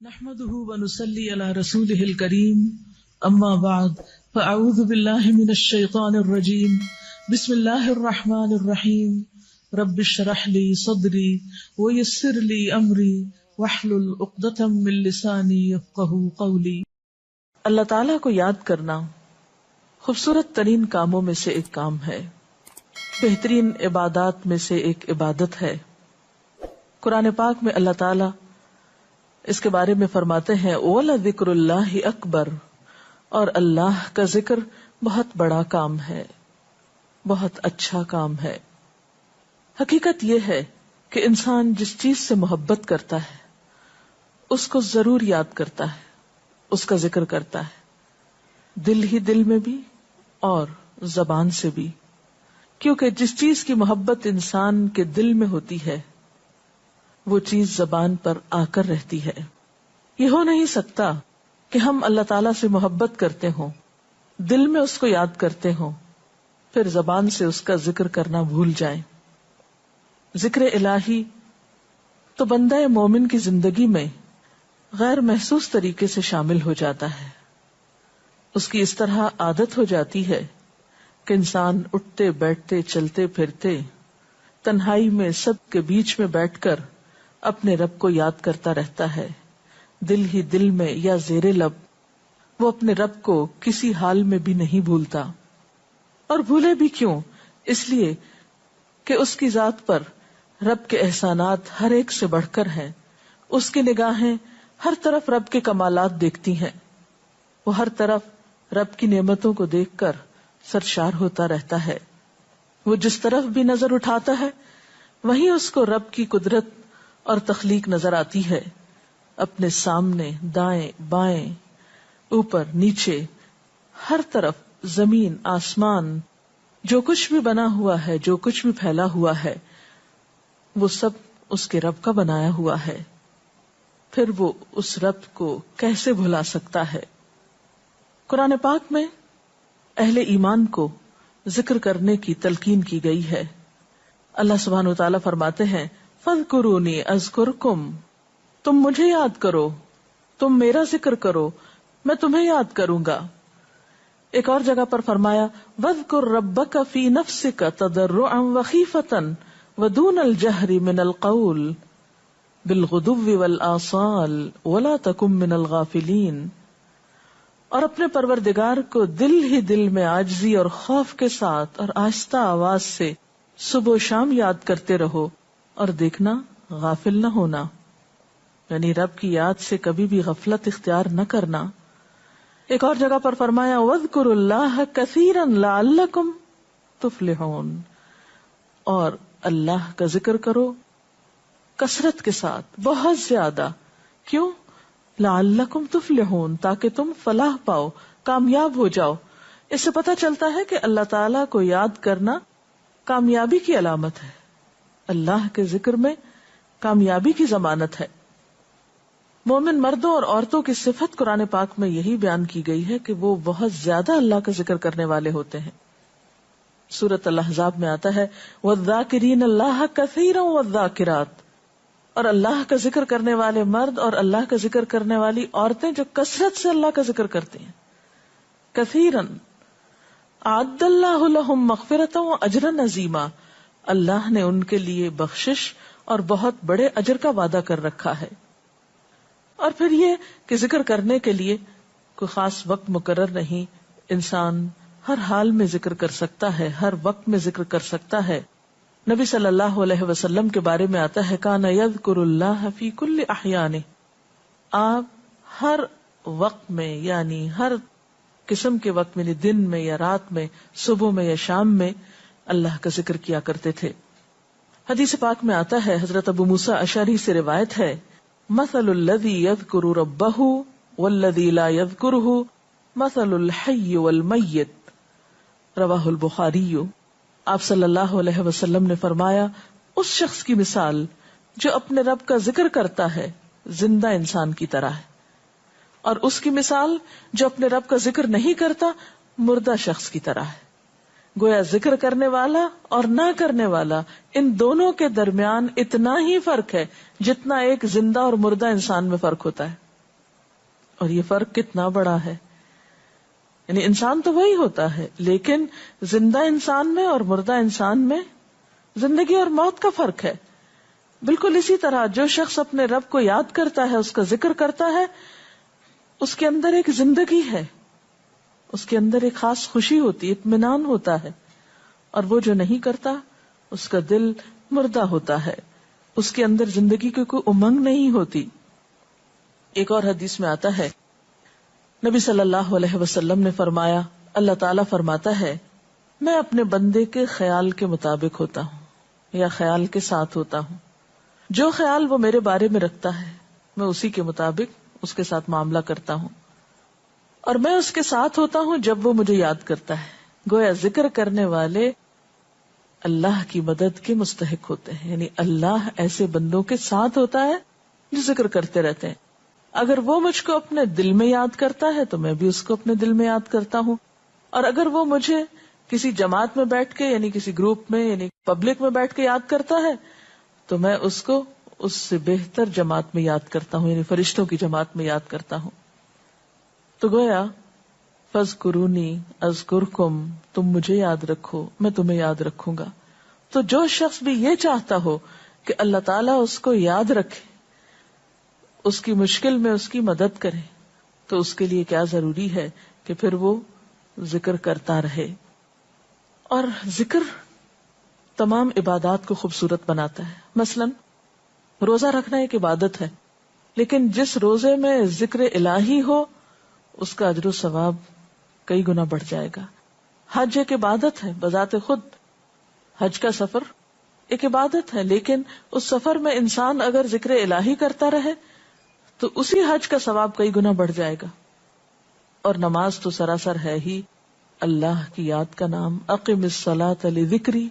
نحمده ونصلي على رسوله الكريم اما بعد فاعوذ بالله من الشيطان الرجيم بسم الله الرحمن الرحيم رب اشرح لي صدري ويسر لي امري واحلل عقدة من لساني يفقهوا قولي۔ اللہ تعالیٰ کو یاد کرنا خوبصورت ترین کاموں میں سے ایک کام ہے، بہترین عبادات میں سے ایک عبادت ہے۔ قرآن پاک میں اللہ تعالیٰ اس کے بارے میں فرماتے ہیں وَلَذِكْرُ اللَّهِ أَكْبَرُ، اور اللہ کا ذکر بہت بڑا کام ہے، بہت اچھا کام ہے۔ حقیقت یہ ہے کہ انسان جس چیز سے محبت کرتا ہے اس کو ضرور یاد کرتا ہے، اس کا ذکر کرتا ہے، دل ہی دل میں بھی اور زبان سے بھی، کیونکہ جس چیز کی محبت انسان کے دل میں ہوتی ہے وہ چیز زبان پر آ کر رہتی ہے۔ یہ ہو نہیں سکتا کہ ہم اللہ تعالیٰ سے محبت کرتے ہوں، دل میں اس کو یاد کرتے ہوں، پھر زبان سے اس کا ذکر کرنا بھول جائیں۔ ذکر الہی تو بندہ مومن کی زندگی میں غیر محسوس طریقے سے شامل ہو جاتا ہے، اس کی اس طرح عادت ہو جاتی ہے کہ انسان اٹھتے بیٹھتے چلتے پھرتے تنہائی میں سب کے بیچ میں بیٹھ کر اپنے رب کو یاد کرتا رہتا ہے، دل ہی دل میں یا زیر لب وہ اپنے رب کو کسی حال میں بھی نہیں بھولتا۔ اور بھولے بھی کیوں؟ اس لیے کہ اس کی ذات پر رب کے احسانات ہر ایک سے بڑھ کر ہیں، اس کی نگاہیں ہر طرف رب کے کمالات دیکھتی ہیں، وہ ہر طرف رب کی نعمتوں کو دیکھ کر سرشار ہوتا رہتا ہے۔ وہ جس طرف بھی نظر اٹھاتا ہے وہیں اس کو رب کی قدرت اور تخلیق نظر آتی ہے، اپنے سامنے، دائیں بائیں، اوپر نیچے، ہر طرف زمین آسمان، جو کچھ بھی بنا ہوا ہے، جو کچھ بھی پھیلا ہوا ہے وہ سب اس کے رب کا بنایا ہوا ہے، پھر وہ اس رب کو کیسے بھلا سکتا ہے۔ قرآن پاک میں اہل ایمان کو ذکر کرنے کی تلقین کی گئی ہے۔ اللہ سبحانہ وتعالیٰ فرماتے ہیں فَاذْكُرُونِي أَذْكُرْكُمْ، تم مجھے یاد کرو، تم میرا ذکر کرو، میں تمہیں یاد کروں گا۔ ایک اور جگہ پر فرمایا وَاذْكُرْ رَبَّكَ فِي نَفْسِكَ تَضَرُّعًا وَخِيفَةً وَدُونَ الْجَهْرِ مِنَ الْقَوْلِ بِالْغُدُوِّ وَالْآصَالِ وَلَا تَكُن مِّنَ الْغَافِلِينَ، اور اپنے پروردگار کو دل ہی دل میں عاجزی اور خوف کے ساتھ اور آہستہ آواز سے صبح و شام یاد کرتے رہو، اور دیکھنا غافل نہ ہونا، یعنی رب کی یاد سے کبھی بھی غفلت اختیار نہ کرنا۔ ایک اور جگہ پر فرمایا وَاذْكُرُوا اللَّهَ كَثِيرًا لَعَلَّكُمْ تُفْلِحُونَ، اور اللہ کا ذکر کرو کثرت کے ساتھ، بہت زیادہ۔ کیوں؟ لَعَلَّكُمْ تُفْلِحُونَ، تاکہ تم فلاح پاؤ، کامیاب ہو جاؤ۔ اس سے پتہ چلتا ہے کہ اللہ تعالیٰ کو یاد کرنا کامیابی کی علامت ہے، اللہ کے ذکر میں کامیابی کی ضمانت ہے۔ مومن مردوں اور عورتوں کی صفت قرآن پاک میں یہی بیان کی گئی ہے کہ وہ بہت زیادہ اللہ کا ذکر کرنے والے ہوتے ہیں۔ سورۃ الاحزاب میں آتا ہے وَالذَّاكِرِينَ اللَّهَ كَثِيرًا وَالذَّاكِرَاتِ، اور اللہ کا ذکر کرنے والے مرد اور اللہ کا ذکر کرنے والی عورتیں جو کثرت سے اللہ کا ذکر کرتی ہیں۔ کثیرن اعد اللہ لہم مغفرۃ واجرا عظیما، اللہ نے ان کے لیے بخشش اور بہت بڑے اجر کا وعدہ کر رکھا ہے۔ اور پھر یہ کہ ذکر کرنے کے لیے کوئی خاص وقت مقرر نہیں، انسان ہر حال میں ذکر کر سکتا ہے، ہر وقت میں ذکر کر سکتا ہے۔ نبی صلی اللہ علیہ وسلم کے بارے میں آتا ہے کان یذکر اللہ فی کل احیانہ، آپ ہر وقت میں، یعنی ہر قسم کے وقت میں، دن میں یا رات میں، صبح میں یا شام میں اللہ کا ذکر کیا کرتے تھے۔ حدیث پاک میں آتا ہے، حضرت ابو موسیٰ اشعری سے روایت ہے مثل الذی یذکر ربہ والذی لا یذکرہ مثل الحی والمیت، رواہ البخاری۔ آپ صلی اللہ علیہ وسلم نے فرمایا اس شخص کی مثال جو اپنے رب کا ذکر کرتا ہے زندہ انسان کی طرح ہے، اور اس کی مثال جو اپنے رب کا ذکر نہیں کرتا مردہ شخص کی طرح ہے۔ گویا ذکر کرنے والا اور نہ کرنے والا، ان دونوں کے درمیان اتنا ہی فرق ہے جتنا ایک زندہ اور مردہ انسان میں فرق ہوتا ہے۔ اور یہ فرق کتنا بڑا ہے. یعنی انسان تو وہی ہوتا ہے، لیکن زندہ انسان میں اور مردہ انسان میں زندگی اور موت کا فرق ہے. بالکل اسی طرح جو شخص اپنے رب کو یاد کرتا ہے، اس کا ذکر کرتا ہے، اس کے اندر ایک زندگی ہے، اس کے اندر ایک خاص خوشی ہوتی، اطمینان ہوتا ہے. اور وہ جو نہیں کرتا، اس کا دل مردہ ہوتا ہے، اس کے اندر زندگی کی کوئی امنگ نہیں ہوتی. ایک اور حدیث میں آتا ہے، نبی صلی اللہ علیہ وسلم نے فرمایا، اللہ تعالیٰ فرماتا ہے، میں اپنے بندے کے خیال کے مطابق ہوتا ہوں یا خیال کے ساتھ ہوتا ہوں. جو خیال وہ میرے بارے میں رکھتا ہے، میں اسی کے مطابق اس کے ساتھ معاملہ کرتا ہوں. اور میں اس کے ساتھ ہوتا ہوں جب وہ مجھے یاد کرتا ہے. گویا ذکر کرنے والے اللہ کی مدد کے مستحق ہوتے ہیں. یعنی اللہ ایسے بندوں کے ساتھ ہوتا ہے جو ذکر کرتے رہتے ہیں. اگر وہ مجھ کو اپنے دل میں یاد کرتا ہے تو میں بھی اس کو اپنے دل میں یاد کرتا ہوں. اور اگر وہ مجھے کسی جماعت میں بیٹھ کے یعنی کسی گروپ میں یعنی پبلک میں بیٹھ کے یاد کرتا ہے تو میں اس کو اس سے بہتر جماعت میں یاد کرتا ہوں، یعنی فرشتوں کی جماعت میں یاد کرتا ہوں. تو گویا فاذکرونی اذکرکم، تم مجھے یاد رکھو میں تمہیں یاد رکھوں گا. تو جو شخص بھی یہ چاہتا ہو کہ اللہ تعالیٰ اس کو یاد رکھے، اس کی مشکل میں اس کی مدد کرے، تو اس کے لیے کیا ضروری ہے کہ پھر وہ ذکر کرتا رہے. اور ذکر تمام عبادات کو خوبصورت بناتا ہے. مثلا روزہ رکھنا ایک عبادت ہے، لیکن جس روزے میں ذکر الہی ہو اس کا اجر و ثواب کئی گنا بڑھ جائے گا. حج ایک عبادت ہے بذات خود، حج کا سفر ایک عبادت ہے، لیکن اس سفر میں انسان اگر ذکر الہی کرتا رہے تو اسی حج کا ثواب کئی گنا بڑھ جائے گا. اور نماز تو سراسر ہے ہی اللہ کی یاد کا نام. اقم الصلاۃ لذکری،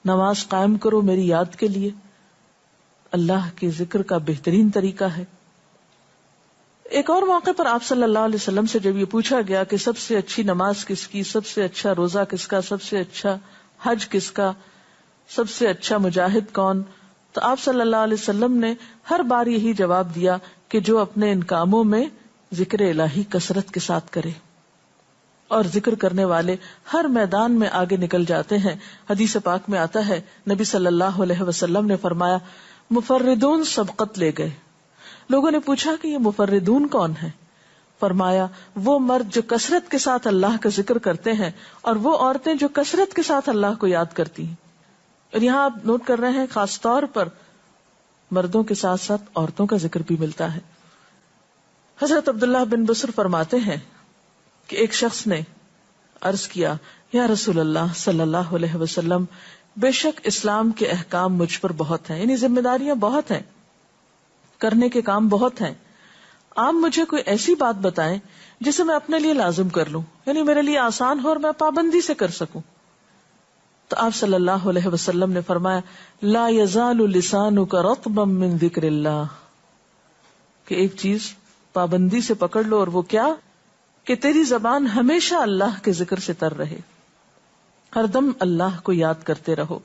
نماز قائم کرو میری یاد کے لیے. اللہ کے ذکر کا بہترین طریقہ ہے. ایک اور موقع پر آپ صلی اللہ علیہ وسلم سے جب یہ پوچھا گیا کہ سب سے اچھی نماز کس کی، سب سے اچھا روزہ کس کا، سب سے اچھا حج کس کا، سب سے اچھا مجاہد کون، تو آپ صلی اللہ علیہ وسلم نے ہر بار یہی جواب دیا کہ جو اپنے ان کاموں میں ذکر الہی کثرت کے ساتھ کرے. اور ذکر کرنے والے ہر میدان میں آگے نکل جاتے ہیں. حدیث پاک میں آتا ہے، نبی صلی اللہ علیہ وسلم نے فرمایا، مفردون سبقت لے گئے. لوگوں نے پوچھا کہ یہ مفردون کون ہیں؟ فرمایا، وہ مرد جو کثرت کے ساتھ اللہ کا ذکر کرتے ہیں اور وہ عورتیں جو کثرت کے ساتھ اللہ کو یاد کرتی ہیں. اور یہاں آپ نوٹ کر رہے ہیں خاص طور پر مردوں کے ساتھ ساتھ عورتوں کا ذکر بھی ملتا ہے. حضرت عبداللہ بن بصر فرماتے ہیں کہ ایک شخص نے عرض کیا، یا رسول اللہ صلی اللہ علیہ وسلم، بے شک اسلام کے احکام مجھ پر بہت ہیں، یعنی ذمہ داریاں بہت ہیں، کرنے کے کام بہت ہیں. آپ مجھے کوئی ایسی بات بتائیں جسے میں اپنے لیے لازم کر لوں، یعنی میرے لیے آسان ہو اور میں پابندی سے کر سکوں. تو آپ صلی اللہ علیہ وسلم نے فرمایا، لا یزال لسانک رطبا من ذکر اللہ، کہ ایک چیز پابندی سے پکڑ لو، اور وہ کیا کہ تیری زبان ہمیشہ اللہ کے ذکر سے تر رہے، ہر دم اللہ کو یاد کرتے رہو.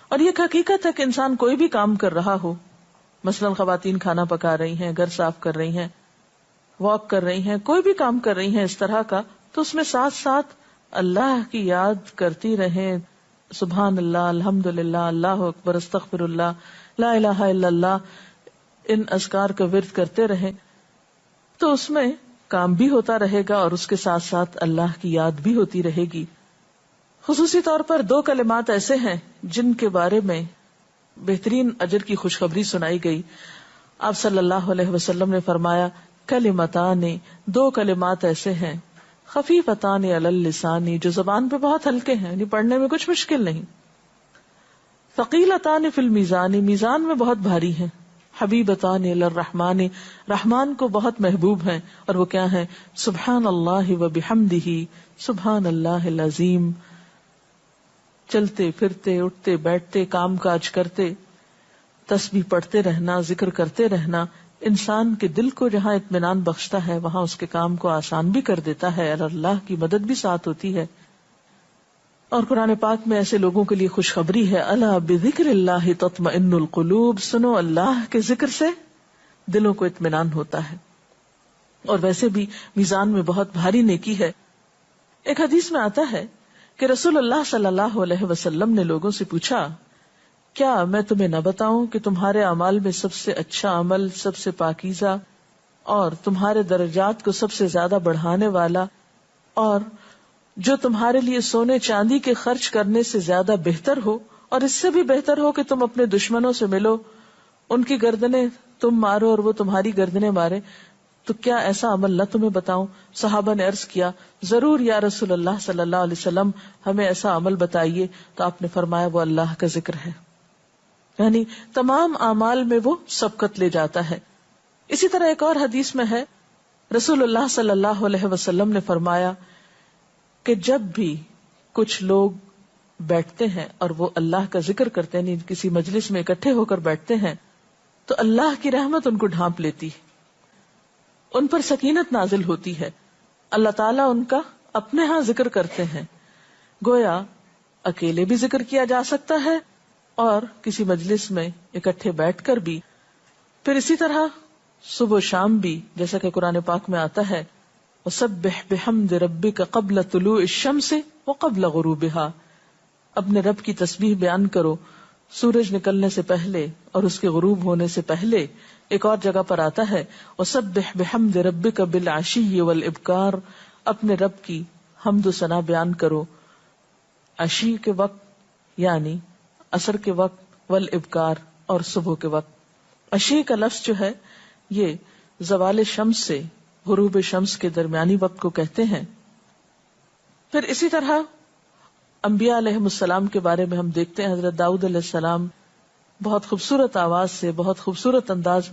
اور یہ حقیقت ہے کہ انسان کوئی بھی کام کر رہا ہو، مثلا خواتین کھانا پکا رہی ہیں، گھر صاف کر رہی ہیں، واک کر رہی ہیں، کوئی بھی کام کر رہی ہیں اس طرح کا، تو اس میں ساتھ ساتھ اللہ کی یاد کرتی رہیں. سبحان اللہ، الحمدللہ، اللہ اکبر، استغفر اللہ، لا الہ الا اللہ، ان اذکار کا ورد کرتے رہیں، تو اس میں کام بھی ہوتا رہے گا اور اس کے ساتھ ساتھ اللہ کی یاد بھی ہوتی رہے گی. خصوصی طور پر 2 کلمات ایسے ہیں جن کے بارے میں بہترین اجر کی خوشخبری سنائی گئی. آپ صلی اللہ علیہ وسلم نے فرمایا، کلمتان، 2 کلمات ایسے ہیں، خفیفتان علی اللسان، جو زبان پہ بہت ہلکے ہیں، یعنی پڑھنے میں کچھ مشکل نہیں، ثقیلتان فی المیزان، میزان میں بہت بھاری ہیں، حبیبتان الی الرحمن، رحمان کو بہت محبوب ہیں. اور وہ کیا ہیں؟ سبحان اللہ و بحمدہ، سبحان اللہ العظیم. چلتے پھرتے، اٹھتے بیٹھتے، کام کاج کرتے، تسبیح پڑھتے رہنا، ذکر کرتے رہنا، انسان کے دل کو جہاں اطمینان بخشتا ہے وہاں اس کے کام کو آسان بھی کر دیتا ہے، اور اللہ کی مدد بھی ساتھ ہوتی ہے. اور قرآن پاک میں ایسے لوگوں کے لیے خوشخبری ہے، الا بذکر اللہ تطمئن القلوب، سنو اللہ کے ذکر سے دلوں کو اطمینان ہوتا ہے. اور ویسے بھی میزان میں بہت بھاری نیکی ہے. ایک حدیث میں آتا ہے کہ رسول اللہ صلی اللہ علیہ وسلم نے لوگوں سے پوچھا، کیا میں تمہیں نہ بتاؤں کہ تمہارے اعمال میں سب سے اچھا عمل، سب سے پاکیزہ اور تمہارے درجات کو سب سے زیادہ بڑھانے والا، اور جو تمہارے لیے سونے چاندی کے خرچ کرنے سے زیادہ بہتر ہو، اور اس سے بھی بہتر ہو کہ تم اپنے دشمنوں سے ملو، ان کی گردنیں تم مارو اور وہ تمہاری گردنیں مارے، تو کیا ایسا عمل نہ تمہیں بتاؤں؟ صحابہ نے عرض کیا، ضرور یا رسول اللہ صلی اللہ علیہ وسلم، ہمیں ایسا عمل بتائیے. تو آپ نے فرمایا وہ اللہ کا ذکر ہے. یعنی تمام اعمال میں وہ سبقت لے جاتا ہے. اسی طرح ایک اور حدیث میں ہے، رسول اللہ صلی اللہ علیہ وسلم نے فرمایا کہ جب بھی کچھ لوگ بیٹھتے ہیں اور وہ اللہ کا ذکر کرتے ہیں، کسی مجلس میں اکٹھے ہو کر بیٹھتے ہیں، تو اللہ کی رحمت ان کو ڈھانپ لیتی ہے، ان پر سکینت نازل ہوتی ہے. اللہ تعالیٰ ان کا اپنے ہاں ذکر کرتے ہیں. گویا اکیلے بھی ذکر کیا جا سکتا ہے اور کسی مجلس میں اکٹھے بیٹھ کر بھی. پھر اسی طرح صبح و شام بھی، جیسا کہ قرآن پاک میں آتا ہے، وَسَبِّحْ بِحَمْدِ رَبِّكَ قَبْلَ طُلُوعِ الشَّمْسِ وَقَبْلَ غُرُوبِهَا، اپنے رب کی تسبیح بیان کرو سورج نکلنے سے پہلے اور اس کے غروب ہونے سے پہلے. ایک اور جگہ پر آتا ہے وَسَبِّحْ بِحَمْدِ رَبِّكَ بِالْعَشِيِّ وَالْإِبْكَارِ، اپنے رب کی حمد و ثنا بیان کرو عشی کے وقت یعنی عصر کے وقت، والابکار اور صبح کے وقت. عشی کا لفظ جو ہے یہ زوال شمس سے غروب شمس کے درمیانی وقت کو کہتے ہیں. پھر اسی طرح انبیاء علیہ السلام کے بارے میں ہم دیکھتے ہیں، حضرت داؤد علیہ السلام بہت خوبصورت آواز سے، بہت خوبصورت انداز